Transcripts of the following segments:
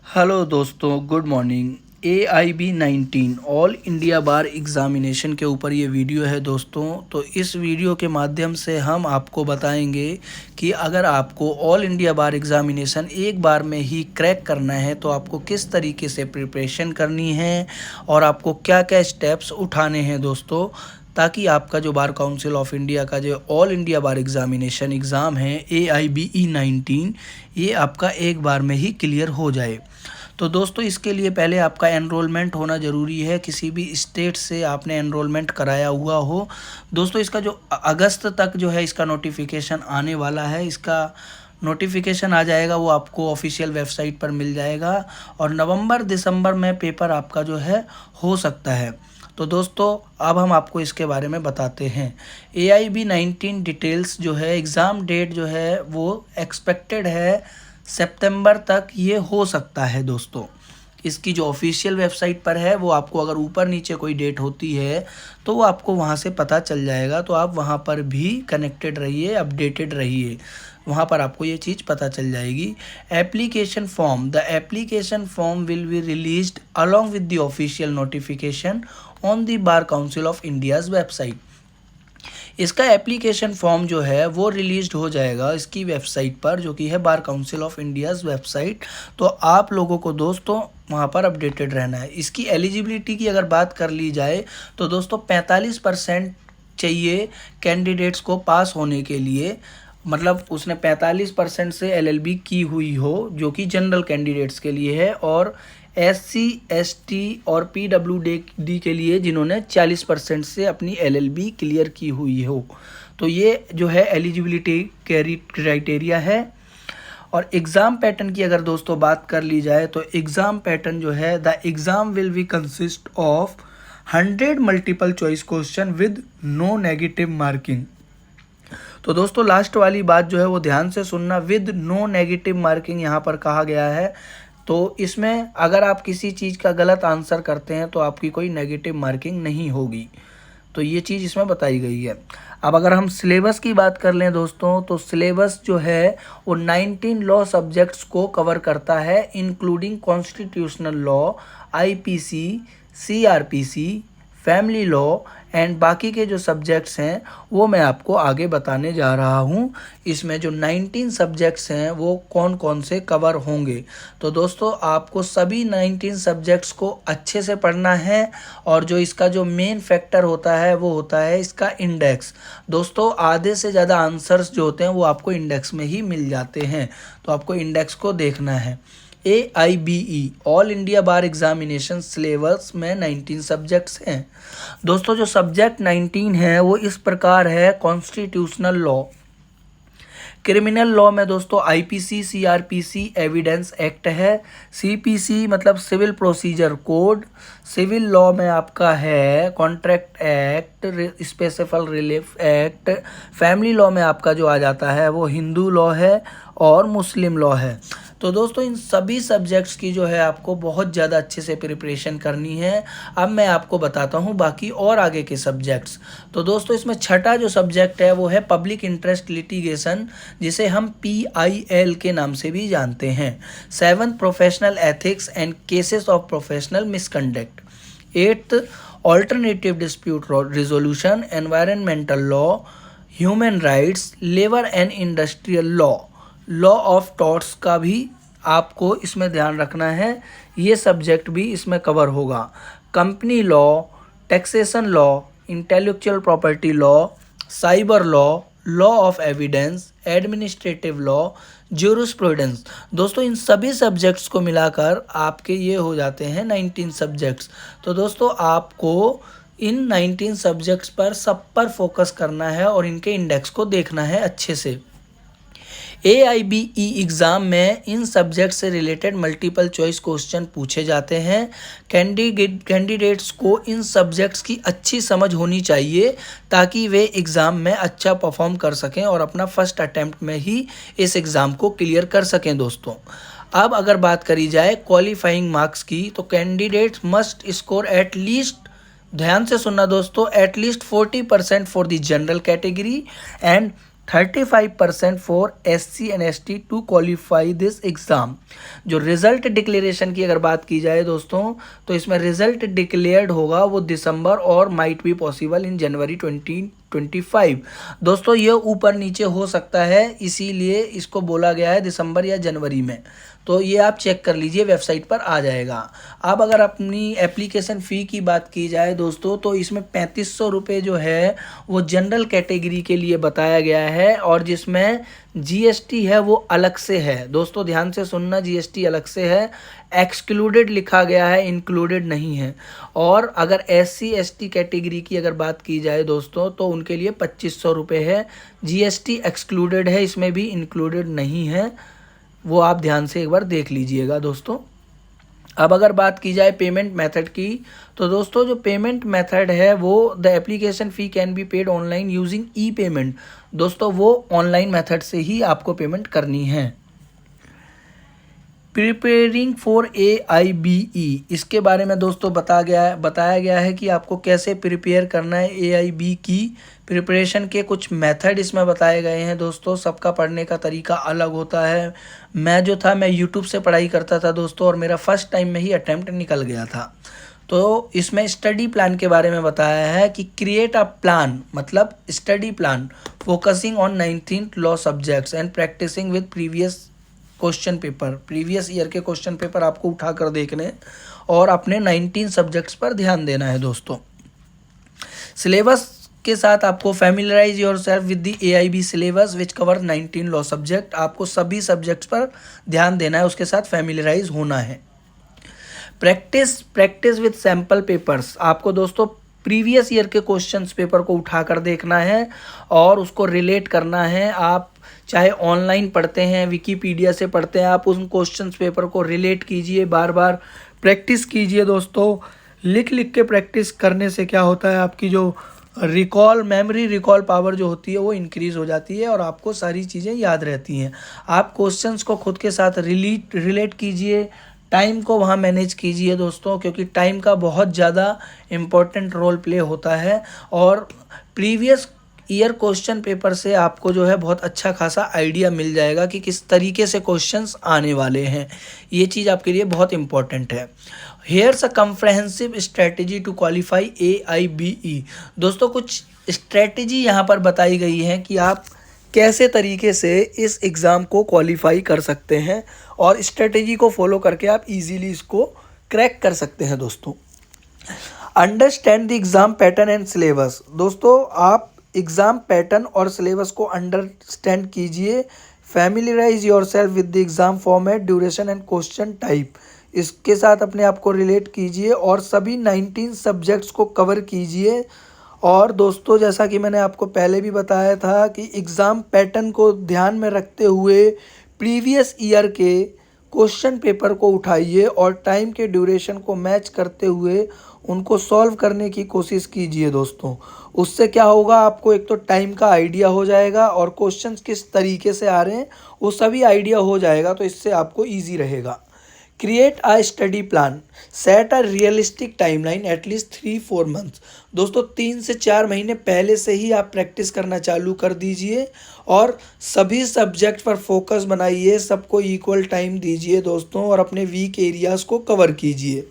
Hello दोस्तों, good morning. AIB-19 all India बार examination के ऊपर ये वीडियो है दोस्तों। तो इस वीडियो के माध्यम से हम आपको बताएंगे कि अगर आपको ऑल इंडिया बार एग्ज़ामिनेशन एक बार में ही क्रैक करना है तो आपको किस तरीके से प्रिपरेशन करनी है और आपको क्या क्या स्टेप्स उठाने हैं दोस्तों, ताकि आपका जो बार काउंसिल ऑफ इंडिया का जो ऑल इंडिया बार एग्ज़ाम है AIBE-19, ये आपका एक बार में ही क्लियर हो जाए। तो दोस्तों, इसके लिए पहले आपका एनरोलमेंट होना ज़रूरी है। किसी भी स्टेट से आपने एनरोलमेंट कराया हुआ हो दोस्तों। इसका जो अगस्त तक जो है इसका नोटिफिकेशन आने वाला है। इसका नोटिफिकेशन आ जाएगा, वो आपको ऑफिशियल वेबसाइट पर मिल जाएगा और नवंबर दिसंबर में पेपर आपका जो है हो सकता है। तो दोस्तों, अब हम आपको इसके बारे में बताते हैं। AIB-19 डिटेल्स जो है, एग्ज़ाम डेट जो है वो एक्सपेक्टेड है सितंबर तक ये हो सकता है दोस्तों। इसकी जो ऑफिशियल वेबसाइट पर है वो आपको अगर ऊपर नीचे कोई डेट होती है तो वो आपको वहाँ से पता चल जाएगा। तो आप वहाँ पर भी कनेक्टेड रहिए, अपडेटेड रहिए, वहाँ पर आपको ये चीज़ पता चल जाएगी। Application form, the application form will be released along with the official notification on the bar council of India's website. इसका एप्लीकेशन फॉर्म जो है वो रिलीज्ड हो जाएगा इसकी वेबसाइट पर, जो कि है bar council of India's website. तो आप लोगों को दोस्तों वहाँ पर अपडेटेड रहना है। इसकी एलिजिबिलिटी की अगर बात कर ली जाए तो दोस्तों 45% चाहिए कैंडिडेट्स को पास होने के लिए। मतलब उसने 45% से LLB की हुई हो, जो कि जनरल कैंडिडेट्स के लिए है, और SC ST और PWD के लिए जिन्होंने 40% से अपनी LLB क्लियर की हुई हो। तो ये जो है एलिजिबिलिटी क्राइटेरिया है। और एग्ज़ाम पैटर्न की अगर दोस्तों बात कर ली जाए तो एग्ज़ाम पैटर्न जो है, the exam will be consist of 100 multiple choice question with no negative marking. तो दोस्तों, लास्ट वाली बात जो है वो ध्यान से सुनना, विद नो नेगेटिव मार्किंग यहाँ पर कहा गया है। तो इसमें अगर आप किसी चीज़ का गलत आंसर करते हैं तो आपकी कोई नेगेटिव मार्किंग नहीं होगी। तो ये चीज़ इसमें बताई गई है। अब अगर हम सिलेबस की बात कर लें दोस्तों, तो सिलेबस जो है वो 19 लॉ सब्जेक्ट्स को कवर करता है, including constitutional law, IPC, CRPC, family law and बाकी के जो सब्जेक्ट्स हैं वो मैं आपको आगे बताने जा रहा हूँ। इसमें जो 19 सब्जेक्ट्स हैं वो कौन कौन से कवर होंगे। तो दोस्तों, आपको सभी 19 सब्जेक्ट्स को अच्छे से पढ़ना है। और जो इसका जो मेन फैक्टर होता है वो होता है इसका इंडेक्स। दोस्तों, आधे से ज़्यादा आंसर्स जो होते हैं वो आपको इंडेक्स में ही मिल जाते हैं, तो आपको इंडेक्स को देखना है। AIBE ऑल इंडिया बार एग्जामिनेशन सिलेबस में 19 सब्जेक्ट्स हैं दोस्तों। जो सब्जेक्ट 19 है वो इस प्रकार है। कॉन्स्टिट्यूशनल लॉ, क्रिमिनल लॉ में दोस्तों IPC, CRPC एविडेंस एक्ट है। CPC मतलब civil procedure code. Civil law में आपका है contract act, specific relief act. Family law में आपका जो आ जाता है वो हिंदू लॉ है और मुस्लिम लॉ है। तो दोस्तों, इन सभी सब्जेक्ट्स की जो है आपको बहुत ज़्यादा अच्छे से प्रिपरेशन करनी है। अब मैं आपको बताता हूँ बाकी और आगे के सब्जेक्ट्स। तो दोस्तों, इसमें छठा जो सब्जेक्ट है वो है पब्लिक इंटरेस्ट लिटिगेशन, जिसे हम PIL के नाम से भी जानते हैं। 7th professional ethics and cases of professional misconduct. 8th alternative dispute resolution, environmental law, human rights, labour and industrial law, law of torts का भी आपको इसमें ध्यान रखना है। ये सब्जेक्ट भी इसमें कवर होगा। Company law, taxation law, intellectual property law, cyber law, law of evidence, administrative law, jurisprudence. दोस्तों, इन सभी सब्जेक्ट्स को मिलाकर आपके ये हो जाते हैं 19 सब्जेक्ट्स। तो दोस्तों, आपको इन 19 सब्जेक्ट्स पर सब पर फोकस करना है और इनके इंडेक्स को देखना है अच्छे से। AIBE एग्ज़ाम में इन सब्जेक्ट से रिलेटेड मल्टीपल चॉइस क्वेश्चन पूछे जाते हैं। कैंडिडेट्स को इन सब्जेक्ट्स की अच्छी समझ होनी चाहिए ताकि वे एग्ज़ाम में अच्छा परफॉर्म कर सकें और अपना फर्स्ट अटैम्प्ट में ही इस एग्ज़ाम को क्लियर कर सकें दोस्तों। अब अगर बात करी जाए क्वालिफाइंग मार्क्स की, तो candidates must score at least, ध्यान से सुनना दोस्तों, at least 40% for the general category and 35% for SC and ST to qualify this exam. जो रिज़ल्ट डिक्लेरेशन की अगर बात की जाए दोस्तों, तो इसमें रिज़ल्ट डिक्लेयर्ड होगा वो दिसंबर और माइट बी पॉसिबल इन जनवरी 2025। दोस्तों ये ऊपर नीचे हो सकता है, इसीलिए इसको बोला गया है दिसंबर या जनवरी में। तो ये आप चेक कर लीजिए, वेबसाइट पर आ जाएगा। अब अगर अपनी एप्लीकेशन फ़ी की बात की जाए दोस्तों, तो इसमें 3500 रुपये जो है वो जनरल कैटेगरी के लिए बताया गया है, और जिसमें जीएसटी है वो अलग से है। दोस्तों ध्यान से सुनना, जीएसटी अलग से है, एक्सक्लूडेड लिखा गया है, इंक्लूडेड नहीं है। और अगर SC ST कैटेगरी की अगर बात की जाए दोस्तों, तो उनके लिए 2500 रुपये है। जीएसटी एक्सक्लूडेड है, इसमें भी इंक्लूडेड नहीं है, वो आप ध्यान से एक बार देख लीजिएगा दोस्तों। अब अगर बात की जाए पेमेंट मेथड की, तो दोस्तों जो पेमेंट मेथड है वो the application fee can be paid online using E payment. दोस्तों वो ऑनलाइन मेथड से ही आपको पेमेंट करनी है। प्रिपेयरिंग फॉर AIBE, इसके बारे में दोस्तों बताया गया है कि आपको कैसे प्रिपेयर करना है। AIB की प्रिपरेशन के कुछ मेथड इसमें बताए गए हैं दोस्तों। सबका पढ़ने का तरीका अलग होता है। मैं यूट्यूब से पढ़ाई करता था दोस्तों, और मेरा फर्स्ट टाइम में ही अटैम्प्ट निकल गया था। तो इसमें स्टडी प्लान के बारे में बताया है कि क्रिएट अ प्लान, मतलब study plan focusing on 19th law subjects and practising with previous question paper. Previous year के क्वेश्चन पेपर आपको उठाकर देखने और अपने 19 सब्जेक्ट्स पर ध्यान देना है दोस्तों। सिलेबस के साथ आपको familiarise yourself with the AIB syllabus which cover 19 law subject. आपको सभी सब्जेक्ट्स पर ध्यान देना है, उसके साथ फैमिलराइज होना है। प्रैक्टिस विद सैम्पल पेपर्स, आपको दोस्तों प्रीवियस ईयर के क्वेश्चंस पेपर को उठाकर देखना है और उसको रिलेट करना है। आप चाहे ऑनलाइन पढ़ते हैं, विकीपीडिया से पढ़ते हैं, आप उन क्वेश्चंस पेपर को रिलेट कीजिए, बार बार प्रैक्टिस कीजिए दोस्तों। लिख लिख के प्रैक्टिस करने से क्या होता है, आपकी जो मेमोरी रिकॉल पावर जो होती है वो इंक्रीज़ हो जाती है और आपको सारी चीज़ें याद रहती हैं। आप क्वेश्चंस को खुद के साथ रिलेट कीजिए, टाइम को वहाँ मैनेज कीजिए दोस्तों, क्योंकि टाइम का बहुत ज़्यादा इम्पोर्टेंट रोल प्ले होता है। और प्रीवियस ईयर क्वेश्चन पेपर से आपको जो है बहुत अच्छा खासा आइडिया मिल जाएगा कि किस तरीके से क्वेश्चंस आने वाले हैं। ये चीज़ आपके लिए बहुत इम्पॉर्टेंट है। Here's a comprehensive strategy to qualify AIBE। दोस्तों कुछ स्ट्रेटजी यहाँ पर बताई गई है कि आप कैसे तरीके से इस एग्ज़ाम को क्वालिफाई कर सकते हैं, और स्ट्रेटजी को फॉलो करके आप इजीली इसको क्रैक कर सकते हैं दोस्तों। Understand the exam pattern and syllabus. दोस्तों आप एग्ज़ाम पैटर्न और सिलेबस को अंडरस्टैंड कीजिए। Familiarise yourself with the exam format, duration and question type. इसके साथ अपने आप को रिलेट कीजिए और सभी 19 सब्जेक्ट्स को कवर कीजिए। और दोस्तों जैसा कि मैंने आपको पहले भी बताया था कि एग्ज़ाम पैटर्न को ध्यान में रखते हुए प्रीवियस ईयर के क्वेश्चन पेपर को उठाइए और टाइम के ड्यूरेशन को मैच करते हुए उनको सॉल्व करने की कोशिश कीजिए दोस्तों। उससे क्या होगा, आपको एक तो टाइम का आइडिया हो जाएगा और क्वेश्चंस किस तरीके से आ रहे हैं वो सभी आइडिया हो जाएगा, तो इससे आपको ईजी रहेगा। Create a study plan, set a realistic timeline at least 3-4 months. दोस्तों 3 से 4 महीने पहले से ही आप प्रैक्टिस करना चालू कर दीजिए और सभी सब्जेक्ट पर फोकस बनाइए, सबको इक्वल टाइम दीजिए दोस्तों, और अपने वीक एरियाज़ को कवर कीजिए।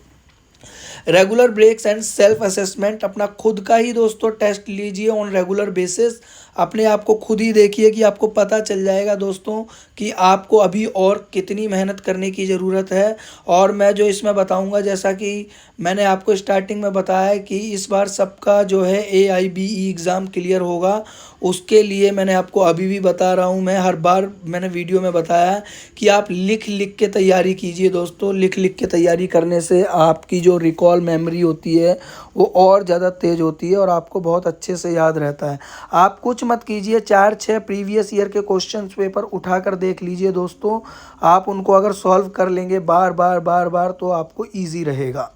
Regular breaks and self assessment, अपना खुद का ही दोस्तों टेस्ट लीजिए ऑन रेगुलर बेसिस। अपने आप को खुद ही देखिए कि आपको पता चल जाएगा दोस्तों कि आपको अभी और कितनी मेहनत करने की ज़रूरत है। और मैं जो इसमें बताऊंगा, जैसा कि मैंने आपको स्टार्टिंग में बताया कि इस बार सबका जो है AIBE एग्ज़ाम क्लियर होगा, उसके लिए मैंने आपको अभी भी बता रहा हूँ। मैं हर बार मैंने वीडियो में बताया कि आप लिख लिख के तैयारी कीजिए दोस्तों। लिख लिख के तैयारी करने से आपकी जो रिकॉल मेमोरी होती है वो और ज़्यादा तेज़ होती है और आपको बहुत अच्छे से याद रहता है। आप कुछ मत कीजिए, 4-6 प्रीवियस ईयर के क्वेश्चन पेपर उठाकर देख लीजिए दोस्तों। आप उनको अगर सॉल्व कर लेंगे बार बार तो आपको ईजी रहेगा।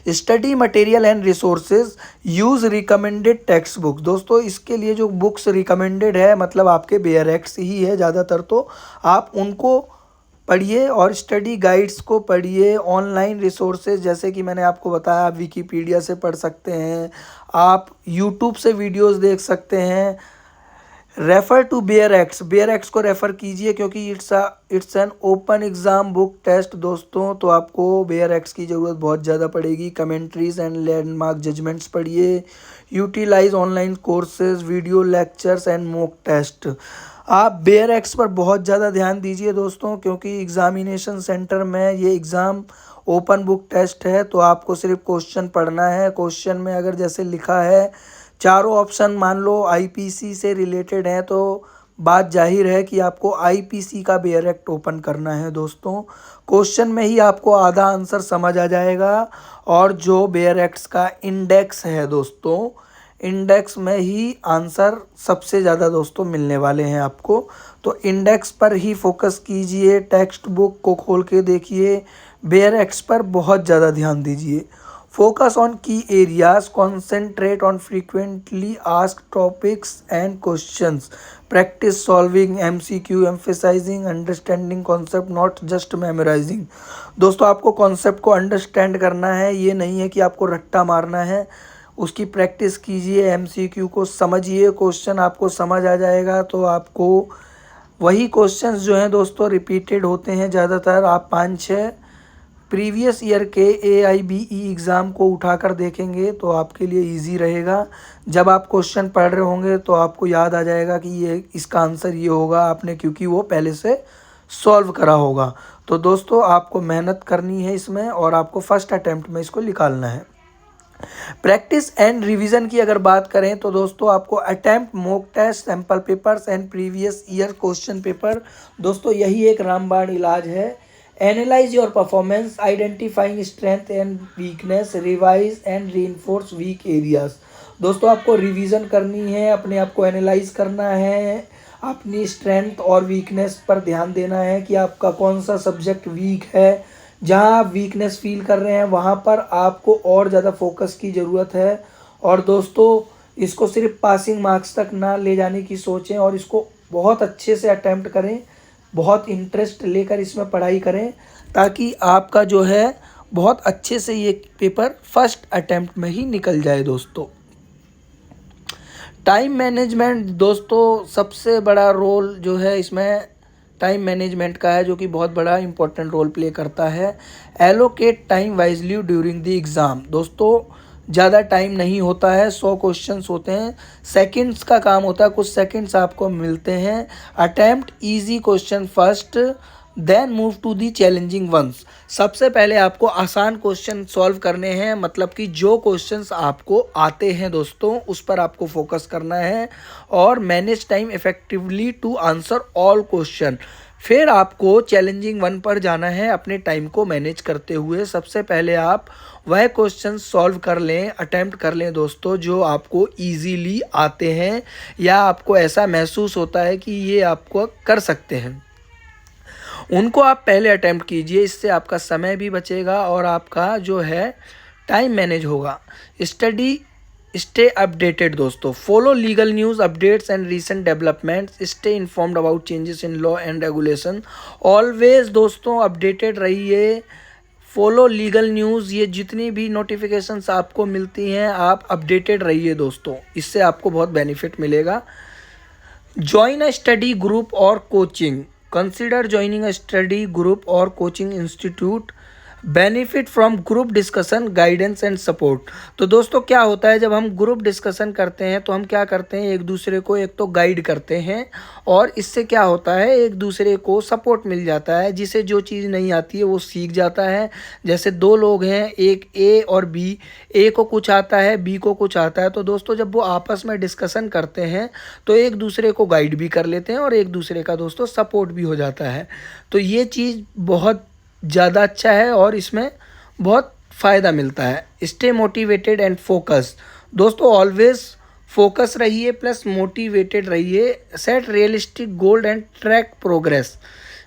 Study material and resources, use recommended text book. दोस्तों इसके लिए जो बुक्स रिकमेंडेड है, मतलब आपके बेयरएक्स ही है ज़्यादातर, तो आप उनको पढ़िए और स्टडी गाइड्स को पढ़िए। ऑनलाइन रिसोर्सेज जैसे कि मैंने आपको बताया, आप विकीपीडिया से पढ़ सकते हैं, आप यूट्यूब से वीडियोस देख सकते हैं, रेफर टू बेयर एक्ट्स को रेफर कीजिए क्योंकि it's an open exam book test दोस्तों, तो आपको बेयर एक्ट्स की ज़रूरत बहुत ज़्यादा पड़ेगी। कमेंट्रीज एंड लैंडमार्क जजमेंट्स पढ़िए। Utilise online courses, video lectures and mock test. आप बेयर एक्ट्स पर बहुत ज़्यादा ध्यान दीजिए दोस्तों, क्योंकि एग्जामिनेशन सेंटर में ये एग्ज़ाम ओपन बुक टेस्ट है, तो आपको सिर्फ क्वेश्चन पढ़ना है। क्वेश्चन में अगर जैसे लिखा है चारों ऑप्शन मान लो आईपीसी से रिलेटेड हैं, तो बात जाहिर है कि आपको आईपीसी का बेयर एक्ट ओपन करना है दोस्तों। क्वेश्चन में ही आपको आधा आंसर समझ आ जाएगा, और जो बेयर एक्ट्स का इंडेक्स है दोस्तों, इंडेक्स में ही आंसर सबसे ज़्यादा दोस्तों मिलने वाले हैं आपको। तो इंडेक्स पर ही फोकस कीजिए, टेक्स्ट बुक को खोल के देखिए, बेयर एक्ट्स पर बहुत ज़्यादा ध्यान दीजिए। Focus on key areas, concentrate on frequently asked topics and questions, practice solving MCQ, emphasising understanding concept not just memorising. दोस्तों आपको कॉन्सेप्ट को अंडरस्टैंड करना है, ये नहीं है कि आपको रट्टा मारना है। उसकी प्रैक्टिस कीजिए, एमसीक्यू को समझिए, क्वेश्चन आपको समझ आ जाएगा तो आपको वही क्वेश्चंस जो हैं दोस्तों रिपीटेड होते हैं ज़्यादातर। आप 5-6 प्रीवियस ईयर के AIBE एग्ज़ाम को उठाकर देखेंगे तो आपके लिए इजी रहेगा। जब आप क्वेश्चन पढ़ रहे होंगे तो आपको याद आ जाएगा कि ये इसका आंसर ये होगा, आपने क्योंकि वो पहले से सॉल्व करा होगा। तो दोस्तों आपको मेहनत करनी है इसमें, और आपको फर्स्ट अटैम्प्ट में इसको निकालना है। प्रैक्टिस एंड रिवीजन की अगर बात करें तो दोस्तों आपको attempt, mock test, sample papers and previous year question paper, दोस्तों यही एक रामबाण इलाज है। Analyse your performance, identifying strength and weakness, revise and reinforce weak areas. दोस्तों आपको रिवीजन करनी है, अपने आप को एनालाइज करना है, अपनी स्ट्रेंथ और वीकनेस पर ध्यान देना है कि आपका कौन सा सब्जेक्ट वीक है। जहां आप वीकनेस फील कर रहे हैं वहां पर आपको और ज़्यादा फोकस की ज़रूरत है। और दोस्तों इसको सिर्फ पासिंग मार्क्स तक ना ले जाने की सोचें, और इसको बहुत अच्छे से अटैम्प्ट करें, बहुत इंटरेस्ट लेकर इसमें पढ़ाई करें, ताकि आपका जो है बहुत अच्छे से ये पेपर फर्स्ट अटैम्प्ट में ही निकल जाए दोस्तों। टाइम मैनेजमेंट दोस्तों सबसे बड़ा रोल जो है इसमें टाइम मैनेजमेंट का है, जो कि बहुत बड़ा इंपॉर्टेंट रोल प्ले करता है। Allocate time wisely during the exam. दोस्तों ज़्यादा टाइम नहीं होता है, 100 क्वेश्चंस होते हैं, सेकंड्स का काम होता है, कुछ सेकंड्स आपको मिलते हैं। Attempt easy question first, then move to the challenging ones. सबसे पहले आपको आसान क्वेश्चन सॉल्व करने हैं, मतलब कि जो क्वेश्चंस आपको आते हैं दोस्तों उस पर आपको फोकस करना है, और manage time effectively to answer all question. फिर आपको चैलेंजिंग वन पर जाना है अपने टाइम को मैनेज करते हुए। सबसे पहले आप वह क्वेश्चन सॉल्व कर लें, अटेम्प्ट कर लें दोस्तों जो आपको इजीली आते हैं, या आपको ऐसा महसूस होता है कि ये आपको कर सकते हैं, उनको आप पहले अटेम्प्ट कीजिए। इससे आपका समय भी बचेगा और आपका जो है टाइम मैनेज होगा। स्टडी स्टे अपडेटेड दोस्तों, follow legal news updates and recent developments, stay informed about changes in law and regulation. Always दोस्तों अपडेटेड रहिए, फॉलो लीगल न्यूज़, ये जितनी भी नोटिफिकेशंस आपको मिलती हैं आप अपडेटेड रहिए दोस्तों, इससे आपको बहुत बेनिफिट मिलेगा। ज्वाइन अ स्टडी ग्रुप और coaching, consider joining a study group और coaching institute, benefit from group discussion, guidance and support. तो दोस्तों क्या होता है, जब हम ग्रुप डिस्कशन करते हैं तो हम क्या करते हैं, एक दूसरे को एक तो गाइड करते हैं, और इससे क्या होता है एक दूसरे को सपोर्ट मिल जाता है, जिसे जो चीज़ नहीं आती है वो सीख जाता है। जैसे दो लोग हैं, एक ए और बी, ए को कुछ आता है बी को कुछ आता है, तो दोस्तों जब वो आपस में डिस्कशन करते हैं तो एक दूसरे को गाइड भी कर लेते हैं और एक दूसरे का दोस्तों सपोर्ट भी हो जाता है। तो ये चीज़ बहुत ज़्यादा अच्छा है और इसमें बहुत फ़ायदा मिलता है। स्टे मोटिवेटेड एंड फोकस दोस्तों, ऑलवेज फोकस रहिए प्लस मोटिवेटेड रहिए। Set realistic goal and track progress,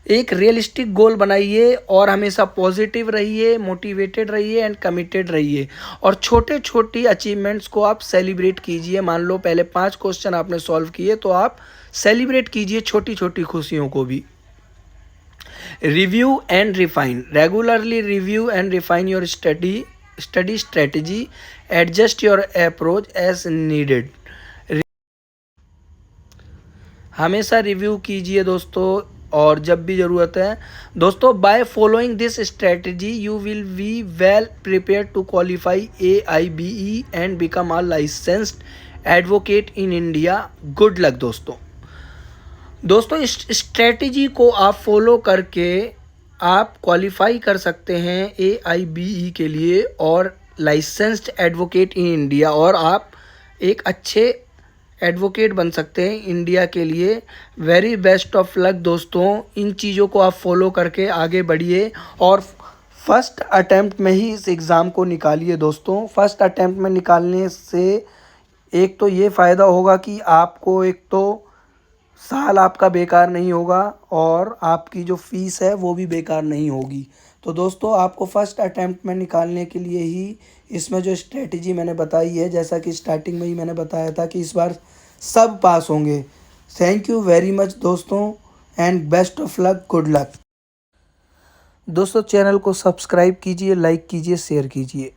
एक रियलिस्टिक गोल बनाइए और हमेशा पॉजिटिव रहिए, मोटिवेटेड रहिए एंड कमिटेड रहिए, और छोटे छोटी अचीवमेंट्स को आप सेलिब्रेट कीजिए। मान लो पहले 5 क्वेश्चन आपने सॉल्व किए तो आप सेलिब्रेट कीजिए छोटी छोटी खुशियों को भी। Review and refine, regularly review and refine your study strategy, adjust your approach as needed. हमेशा रिव्यू कीजिए दोस्तों, और जब भी ज़रूरत है दोस्तों। By following this strategy you will be well prepare to qualify AIBE and become a licensed advocate in India. Good luck दोस्तों। दोस्तों इस स्ट्रेटजी को आप फॉलो करके आप क्वालिफाई कर सकते हैं AIBE के लिए और लाइसेंस्ड एडवोकेट इन इंडिया, और आप एक अच्छे एडवोकेट बन सकते हैं इंडिया के लिए। वेरी बेस्ट ऑफ लक दोस्तों। इन चीज़ों को आप फॉलो करके आगे बढ़िए और फर्स्ट अटेम्प्ट में ही इस एग्ज़ाम को निकालिए दोस्तों। फर्स्ट अटेम्प्ट में निकालने से एक तो ये फ़ायदा होगा कि आपको एक तो साल आपका बेकार नहीं होगा और आपकी जो फ़ीस है वो भी बेकार नहीं होगी। तो दोस्तों आपको फ़र्स्ट अटेम्प्ट में निकालने के लिए ही इसमें जो स्ट्रेटजी मैंने बताई है, जैसा कि स्टार्टिंग में ही मैंने बताया था कि इस बार सब पास होंगे। थैंक यू वेरी मच दोस्तों and best of luck, good luck. दोस्तों चैनल को सब्सक्राइब कीजिए, लाइक कीजिए, शेयर कीजिए।